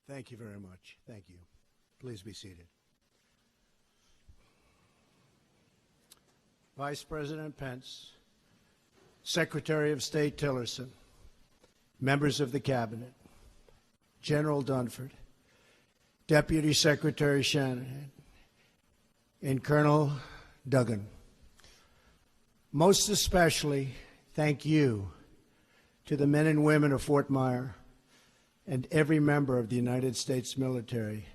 Thank you very much. Thank you. Please be seated. Vice President Pence, Secretary of State Tillerson, members of the Cabinet, General Dunford, Deputy Secretary Shanahan, and Colonel Duggan. Most especially, thank you to the men and women of Fort Myer and every member of the United States military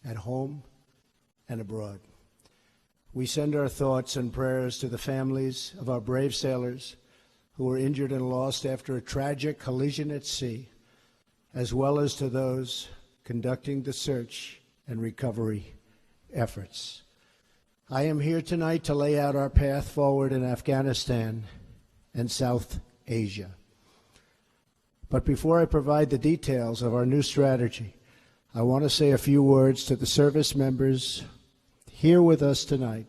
at home and abroad. We send our thoughts and prayers to the families of our brave sailors who were injured and lost after a tragic collision at sea, as well as to those conducting the search and recovery efforts. I am here tonight to lay out our path forward in Afghanistan and South Asia. But before I provide the details of our new strategy, I want to say a few words to the service members here with us tonight,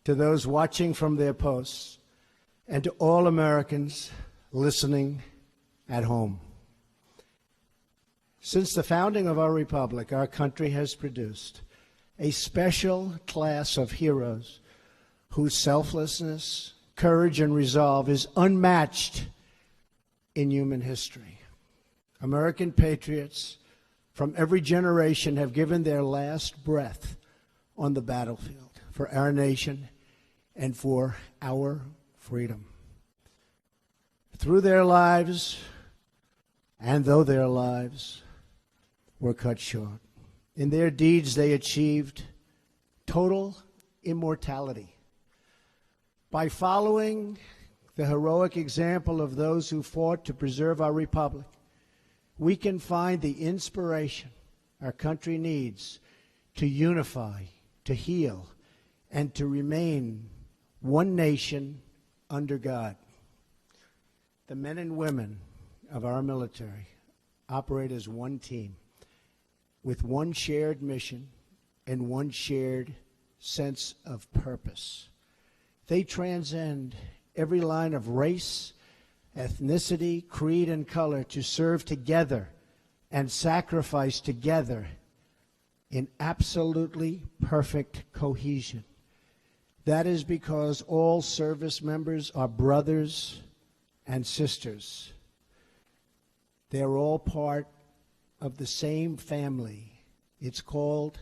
to those watching from their posts, and to all Americans listening at home. Since the founding of our republic, our country has produced a special class of heroes whose selflessness, courage, and resolve is unmatched in human history. American patriots from every generation have given their last breath on the battlefield for our nation and for our freedom. Through their lives, and though their lives were cut short, in their deeds they achieved total immortality. By following the heroic example of those who fought to preserve our republic, we can find the inspiration our country needs to unify, to heal, and to remain one nation under God. The men and women of our military operate as one team with one shared mission and one shared sense of purpose. They transcend every line of race, ethnicity, creed, and color to serve together and sacrifice together in absolutely perfect cohesion. That is because all service members are brothers and sisters. They're all part of the same family. It's called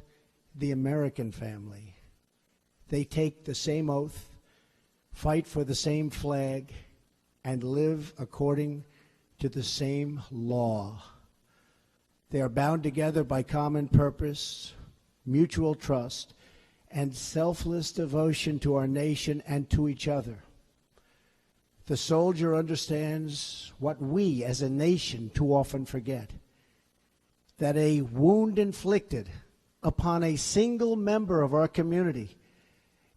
the American family. They take the same oath, fight for the same flag, and live according to the same law. They are bound together by common purpose, mutual trust, and selfless devotion to our nation and to each other. The soldier understands what we as a nation too often forget, that a wound inflicted upon a single member of our community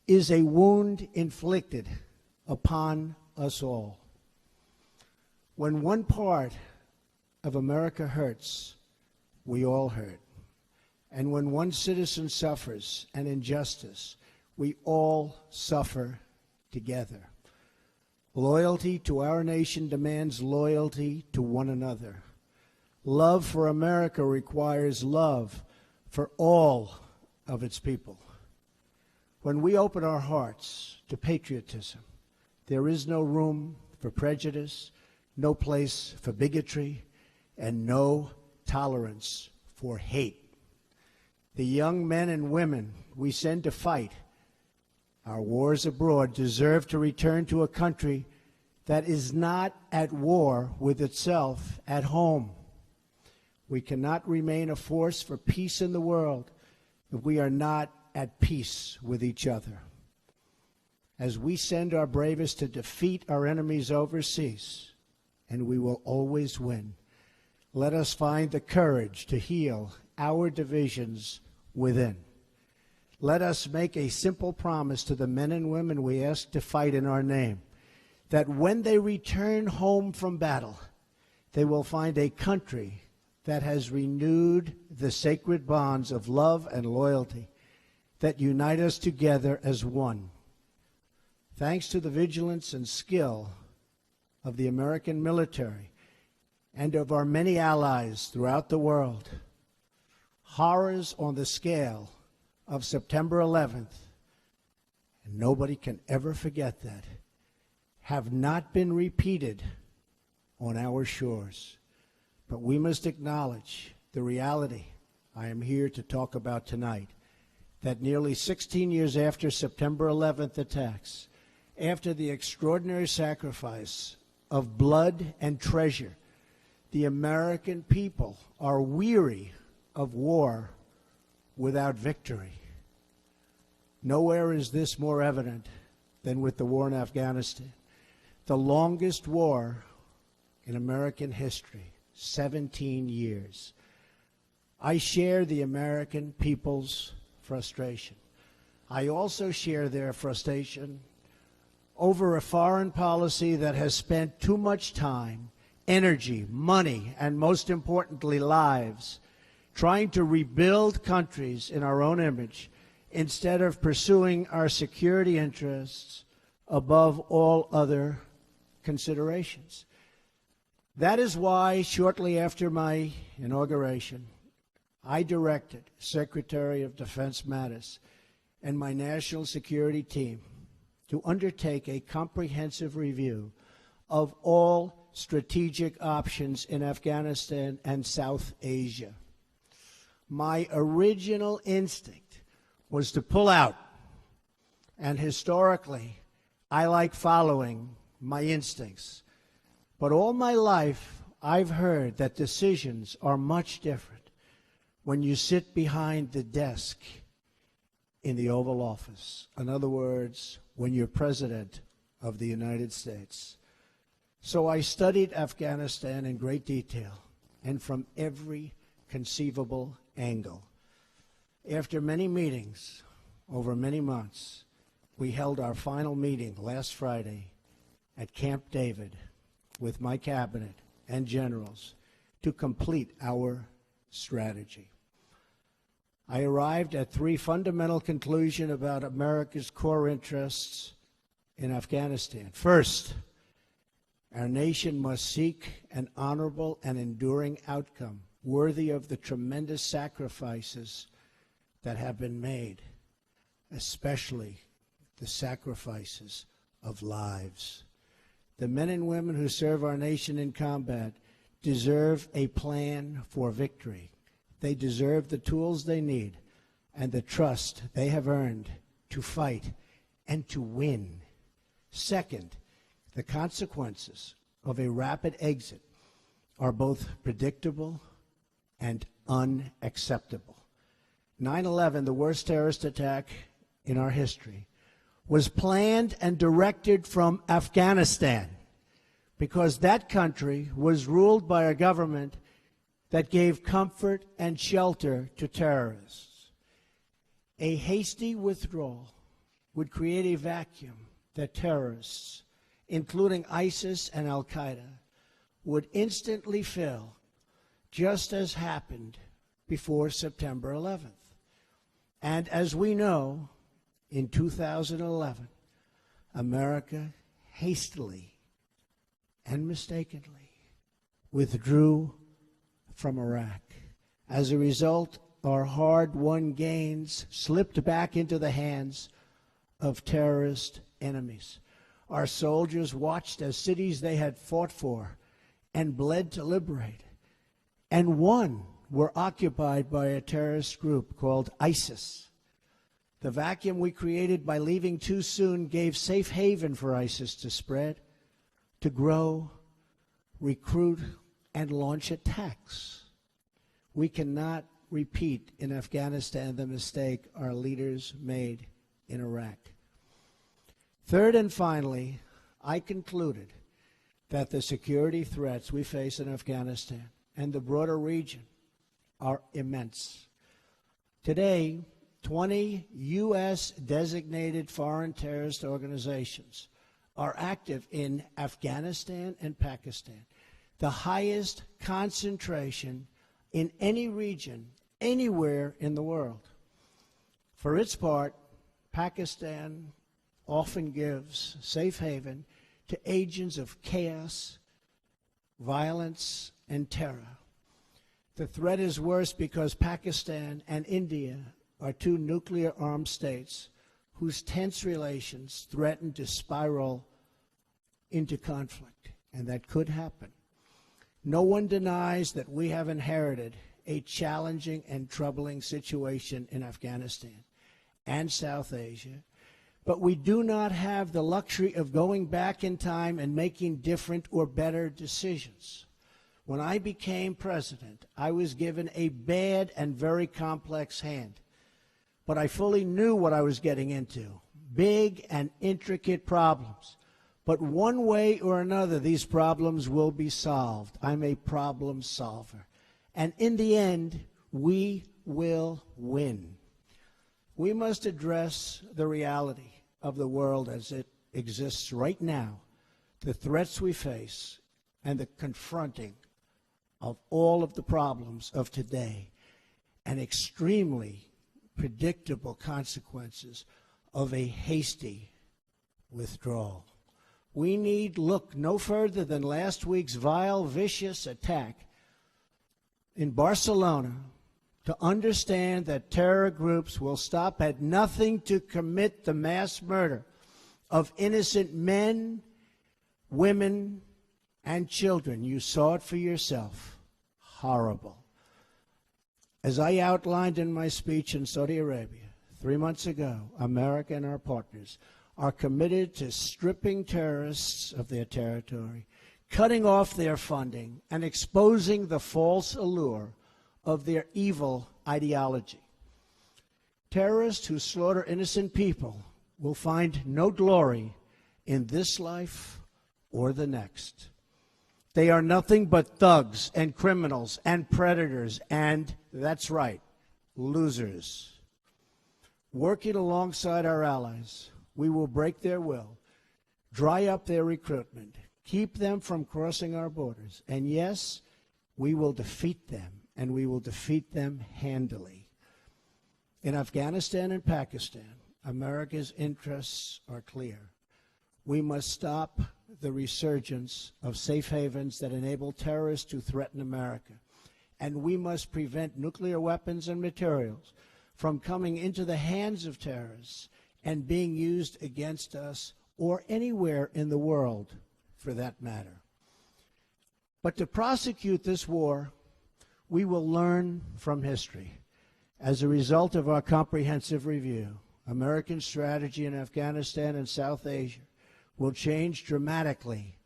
is a wound inflicted upon us all. When one part of America hurts, we all hurt. And when one citizen suffers an injustice, we all suffer together. Loyalty to our nation demands loyalty to one another. Love for America requires love for all of its people. When we open our hearts to patriotism, there is no room for prejudice, no place for bigotry, and no tolerance for hate. The young men and women we send to fight our wars abroad deserve to return to a country that is not at war with itself at home. We cannot remain a force for peace in the world if we are not at peace with each other. As we send our bravest to defeat our enemies overseas, and we will always win, let us find the courage to heal our divisions within. Let us make a simple promise to the men and women we ask to fight in our name, that when they return home from battle, they will find a country that has renewed the sacred bonds of love and loyalty that unite us together as one. Thanks to the vigilance and skill of the American military and of our many allies throughout the world, horrors on the scale of September 11th, and nobody can ever forget that, have not been repeated on our shores. But we must acknowledge the reality I am here to talk about tonight, that nearly 16 years after September 11th attacks, after the extraordinary sacrifice of blood and treasure, the American people are weary of war without victory. Nowhere is this more evident than with the war in Afghanistan, the longest war in American history, 17 years. I share the American people's frustration. I also share their frustration over a foreign policy that has spent too much time, energy, money, and most importantly, lives, trying to rebuild countries in our own image instead of pursuing our security interests above all other considerations. That is why, shortly after my inauguration, I directed Secretary of Defense Mattis and my national security team to undertake a comprehensive review of all strategic options in Afghanistan and South Asia. My original instinct was to pull out, and historically, I like following my instincts. But all my life, I've heard that decisions are much different when you sit behind the desk in the Oval Office. In other words, when you're President of the United States. So I studied Afghanistan in great detail and from every conceivable angle. After many meetings over many months, we held our final meeting last Friday at Camp David with my cabinet and generals to complete our strategy. I arrived at three fundamental conclusions about America's core interests in Afghanistan. First, our nation must seek an honorable and enduring outcome worthy of the tremendous sacrifices that have been made, especially the sacrifices of lives. The men and women who serve our nation in combat deserve a plan for victory. They deserve the tools they need and the trust they have earned to fight and to win. Second, the consequences of a rapid exit are both predictable and unacceptable. 9/11, the worst terrorist attack in our history, was planned and directed from Afghanistan because that country was ruled by a government that gave comfort and shelter to terrorists. A hasty withdrawal would create a vacuum that terrorists, including ISIS and Al-Qaeda, would instantly fill, just as happened before September 11th. And as we know, in 2011, America hastily and mistakenly withdrew from Iraq. As a result, our hard-won gains slipped back into the hands of terrorist enemies. Our soldiers watched as cities they had fought for and bled to liberate, and won, were occupied by a terrorist group called ISIS. The vacuum we created by leaving too soon gave safe haven for ISIS to spread, to grow, recruit, and launch attacks. We cannot repeat in Afghanistan the mistake our leaders made in Iraq. Third and finally, I concluded that the security threats we face in Afghanistan and the broader region are immense. Today, 20 U.S. designated foreign terrorist organizations are active in Afghanistan and Pakistan, the highest concentration in any region, anywhere in the world. For its part, Pakistan often gives safe haven to agents of chaos, violence, and terror. The threat is worse because Pakistan and India are two nuclear-armed states whose tense relations threaten to spiral into conflict, and that could happen. No one denies that we have inherited a challenging and troubling situation in Afghanistan and South Asia, but we do not have the luxury of going back in time and making different or better decisions. When I became president, I was given a bad and very complex hand, but I fully knew what I was getting into, big and intricate problems. But one way or another, these problems will be solved. I'm a problem solver. And in the end, we will win. We must address the reality of the world as it exists right now, the threats we face, and the confronting of all of the problems of today, and extremely predictable consequences of a hasty withdrawal. We need look no further than last week's vile, vicious attack in Barcelona to understand that terror groups will stop at nothing to commit the mass murder of innocent men, women, and children. You saw it for yourself. Horrible. As I outlined in my speech in Saudi Arabia 3 months ago, America and our partners are committed to stripping terrorists of their territory, cutting off their funding, and exposing the false allure of their evil ideology. Terrorists who slaughter innocent people will find no glory in this life or the next. They are nothing but thugs and criminals and predators and, that's right, losers. Working alongside our allies, we will break their will, dry up their recruitment, keep them from crossing our borders, and yes, we will defeat them, and we will defeat them handily. In Afghanistan and Pakistan, America's interests are clear. We must stop the resurgence of safe havens that enable terrorists to threaten America, and we must prevent nuclear weapons and materials from coming into the hands of terrorists and being used against us or anywhere in the world, for that matter. But to prosecute this war, we will learn from history. As a result of our comprehensive review, American strategy in Afghanistan and South Asia will change dramatically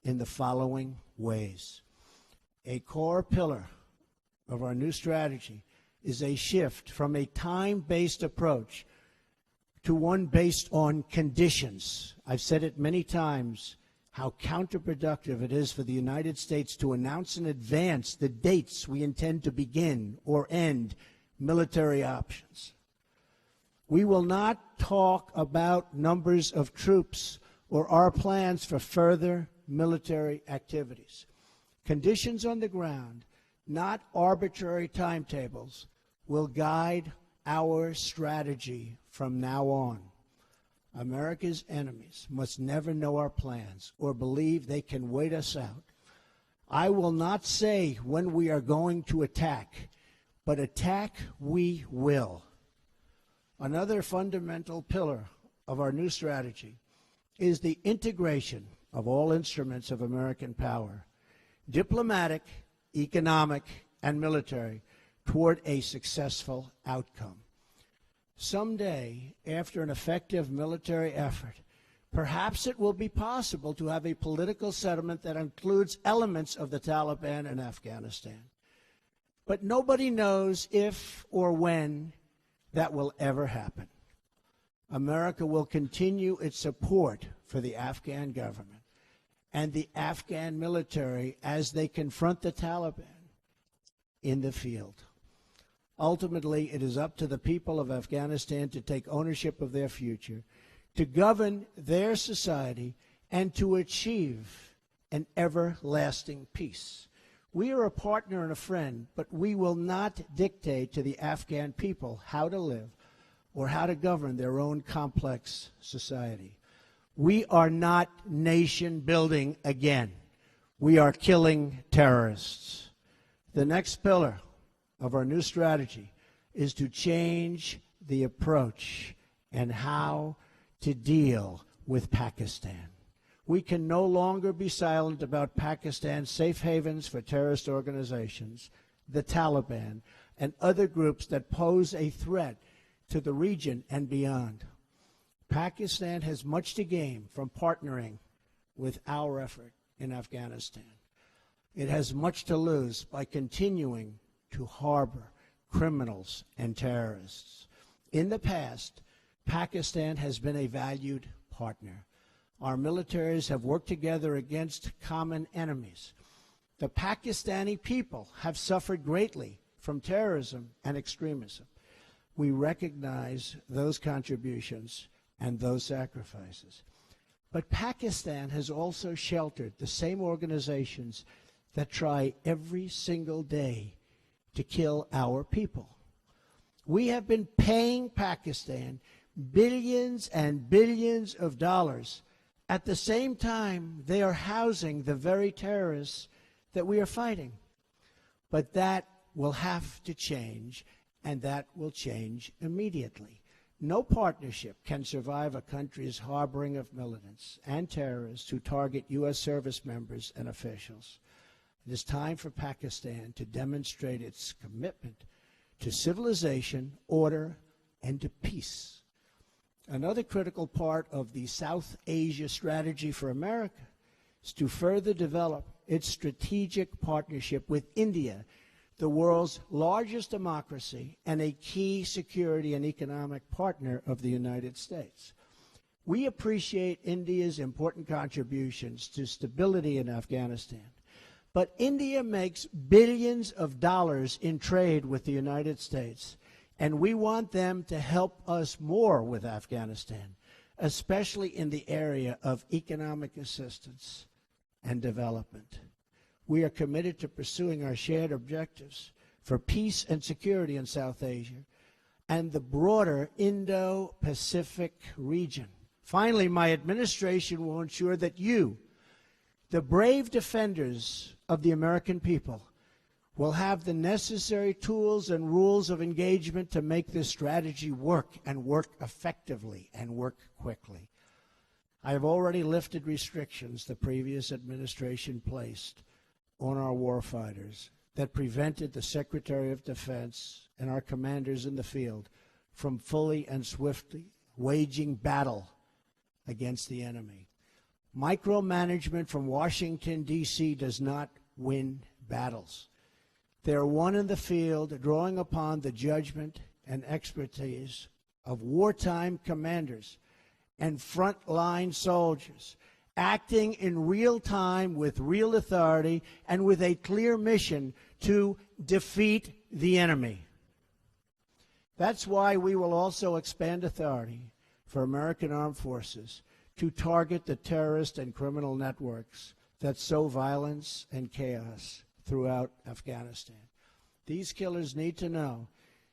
in the following ways. A core pillar of our new strategy is a shift from a time-based approach to one based on conditions. I've said it many times, how counterproductive it is for the United States to announce in advance the dates we intend to begin or end military options. We will not talk about numbers of troops or our plans for further military activities. Conditions on the ground, not arbitrary timetables, will guide our strategy from now on. America's enemies must never know our plans or believe they can wait us out. I will not say when we are going to attack, but attack we will. Another fundamental pillar of our new strategy is the integration of all instruments of American power, diplomatic, economic, and military, toward a successful outcome. Someday, after an effective military effort, perhaps it will be possible to have a political settlement that includes elements of the Taliban in Afghanistan. But nobody knows if or when that will ever happen. America will continue its support for the Afghan government and the Afghan military as they confront the Taliban in the field. Ultimately, it is up to the people of Afghanistan to take ownership of their future, to govern their society, and to achieve an everlasting peace. We are a partner and a friend, but we will not dictate to the Afghan people how to live or how to govern their own complex society. We are not nation building again. We are killing terrorists. The next pillar of our new strategy is to change the approach and how to deal with Pakistan. We can no longer be silent about Pakistan's safe havens for terrorist organizations, the Taliban, and other groups that pose a threat to the region and beyond. Pakistan has much to gain from partnering with our effort in Afghanistan. It has much to lose by continuing to harbor criminals and terrorists. In the past, Pakistan has been a valued partner. Our militaries have worked together against common enemies. The Pakistani people have suffered greatly from terrorism and extremism. We recognize those contributions and those sacrifices. But Pakistan has also sheltered the same organizations that try every single day to kill our people. We have been paying Pakistan billions and billions of dollars. At the same time, they are housing the very terrorists that we are fighting. But that will have to change, and that will change immediately. No partnership can survive a country's harboring of militants and terrorists who target U.S. service members and officials. It is time for Pakistan to demonstrate its commitment to civilization, order, and to peace. Another critical part of the South Asia strategy for America is to further develop its strategic partnership with India, the world's largest democracy and a key security and economic partner of the United States. We appreciate India's important contributions to stability in Afghanistan, but India makes billions of dollars in trade with the United States, and we want them to help us more with Afghanistan, especially in the area of economic assistance and development. We are committed to pursuing our shared objectives for peace and security in South Asia and the broader Indo-Pacific region. Finally, my administration will ensure that you, the brave defenders of the American people, will have the necessary tools and rules of engagement to make this strategy work and work effectively and work quickly. I have already lifted restrictions the previous administration placed on our warfighters that prevented the Secretary of Defense and our commanders in the field from fully and swiftly waging battle against the enemy. Micromanagement from Washington, D.C. does not win battles. They are won in the field, drawing upon the judgment and expertise of wartime commanders and frontline soldiers, acting in real time with real authority and with a clear mission to defeat the enemy. That's why we will also expand authority for American armed forces to target the terrorist and criminal networks that sow violence and chaos throughout Afghanistan. These killers need to know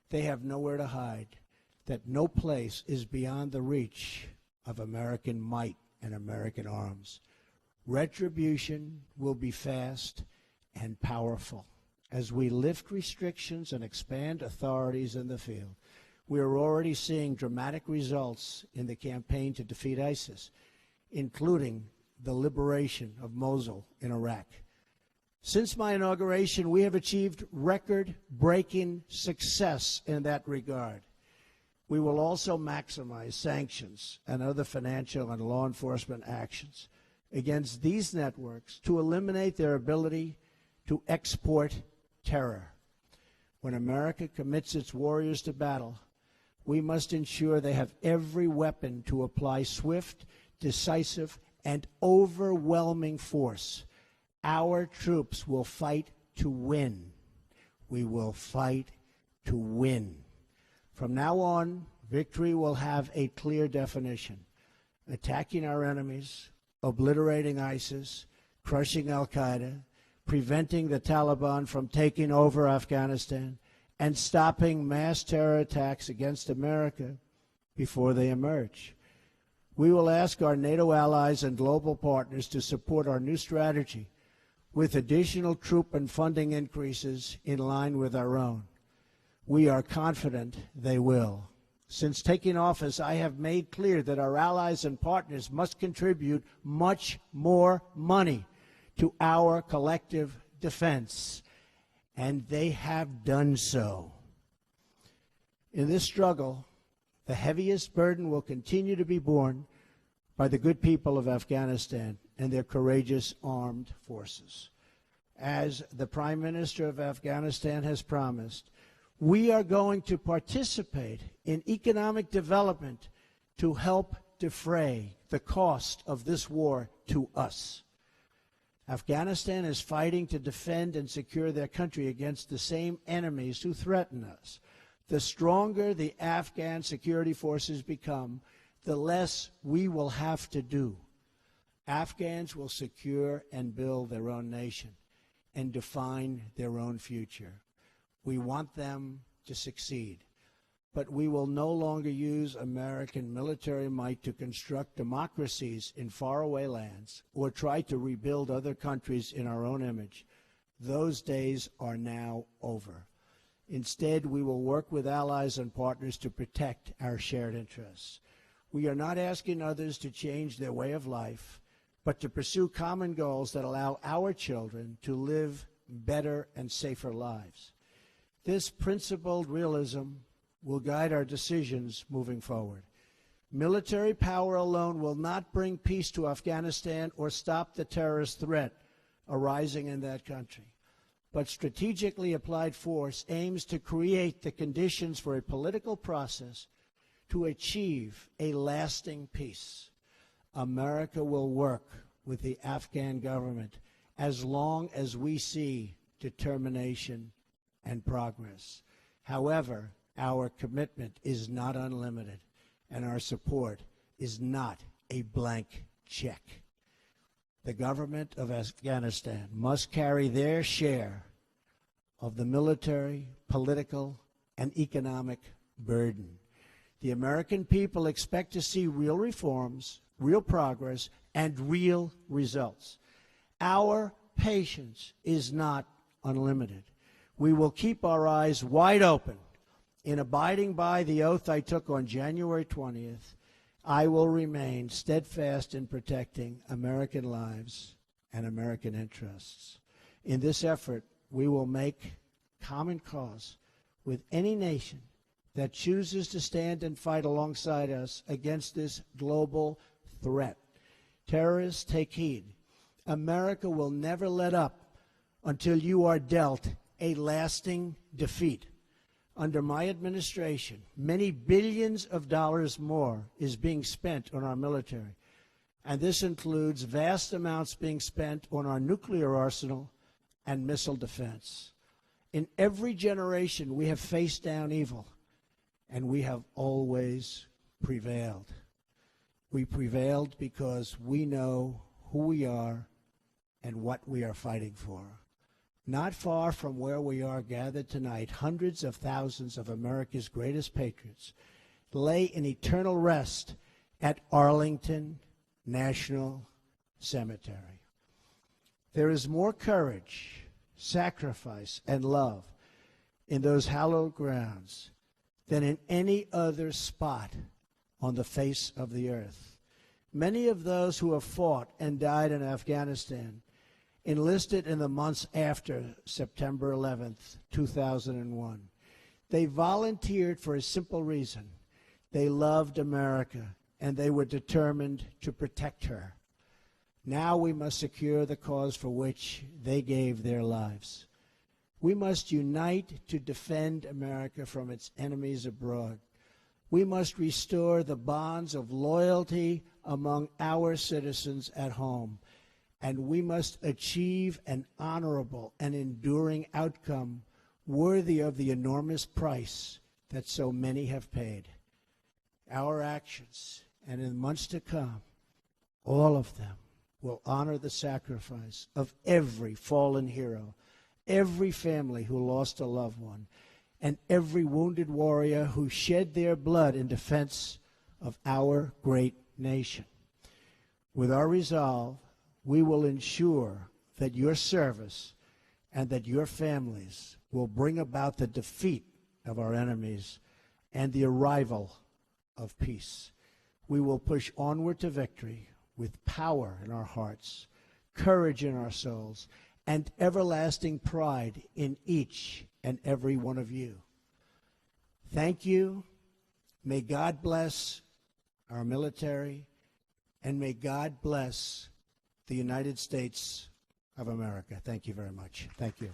they have nowhere to hide, that no place is beyond the reach of American might and American arms. Retribution will be fast and powerful. As we lift restrictions and expand authorities in the field, we are already seeing dramatic results in the campaign to defeat ISIS, including the liberation of Mosul in Iraq. Since my inauguration, we have achieved record-breaking success in that regard. We will also maximize sanctions and other financial and law enforcement actions against these networks to eliminate their ability to export terror. When America commits its warriors to battle, we must ensure they have every weapon to apply swift, decisive, and overwhelming force. Our troops will fight to win. We will fight to win. From now on, victory will have a clear definition: attacking our enemies, obliterating ISIS, crushing al-Qaeda, preventing the Taliban from taking over Afghanistan, and stopping mass terror attacks against America before they emerge. We will ask our NATO allies and global partners to support our new strategy with additional troop and funding increases in line with our own. We are confident they will. Since taking office, I have made clear that our allies and partners must contribute much more money to our collective defense, and they have done so. In this struggle, the heaviest burden will continue to be borne by the good people of Afghanistan and their courageous armed forces. As the Prime Minister of Afghanistan has promised, we are going to participate in economic development to help defray the cost of this war to us. Afghanistan is fighting to defend and secure their country against the same enemies who threaten us. The stronger the Afghan security forces become, the less we will have to do. Afghans will secure and build their own nation and define their own future. We want them to succeed, but we will no longer use American military might to construct democracies in faraway lands or try to rebuild other countries in our own image. Those days are now over. Instead, we will work with allies and partners to protect our shared interests. We are not asking others to change their way of life, but to pursue common goals that allow our children to live better and safer lives. This principled realism will guide our decisions moving forward. Military power alone will not bring peace to Afghanistan or stop the terrorist threat arising in that country. But strategically applied force aims to create the conditions for a political process to achieve a lasting peace. America will work with the Afghan government as long as we see determination and progress. However, our commitment is not unlimited, and our support is not a blank check. The government of Afghanistan must carry their share of the military, political, and economic burden. The American people expect to see real reforms, real progress, and real results. Our patience is not unlimited. We will keep our eyes wide open. In abiding by the oath I took on January 20th, I will remain steadfast in protecting American lives and American interests. In this effort, we will make common cause with any nation that chooses to stand and fight alongside us against this global threat. Terrorists, take heed. America will never let up until you are dealt a lasting defeat. Under my administration, many billions of dollars more is being spent on our military, and this includes vast amounts being spent on our nuclear arsenal and missile defense. In every generation, we have faced down evil, and we have always prevailed. We prevailed because we know who we are and what we are fighting for. Not far from where we are gathered tonight, hundreds of thousands of America's greatest patriots lay in eternal rest at Arlington National Cemetery. There is more courage, sacrifice, and love in those hallowed grounds than in any other spot on the face of the earth. Many of those who have fought and died in Afghanistan enlisted in the months after September 11th, 2001. They volunteered for a simple reason. They loved America, and they were determined to protect her. Now we must secure the cause for which they gave their lives. We must unite to defend America from its enemies abroad. We must restore the bonds of loyalty among our citizens at home. And we must achieve an honorable and enduring outcome worthy of the enormous price that so many have paid. Our actions, and in months to come, all of them will honor the sacrifice of every fallen hero, every family who lost a loved one, and every wounded warrior who shed their blood in defense of our great nation. With our resolve, we will ensure that your service and that your families will bring about the defeat of our enemies and the arrival of peace. We will push onward to victory with power in our hearts, courage in our souls, and everlasting pride in each and every one of you. Thank you. May God bless our military, and may God bless the United States of America. Thank you very much. Thank you.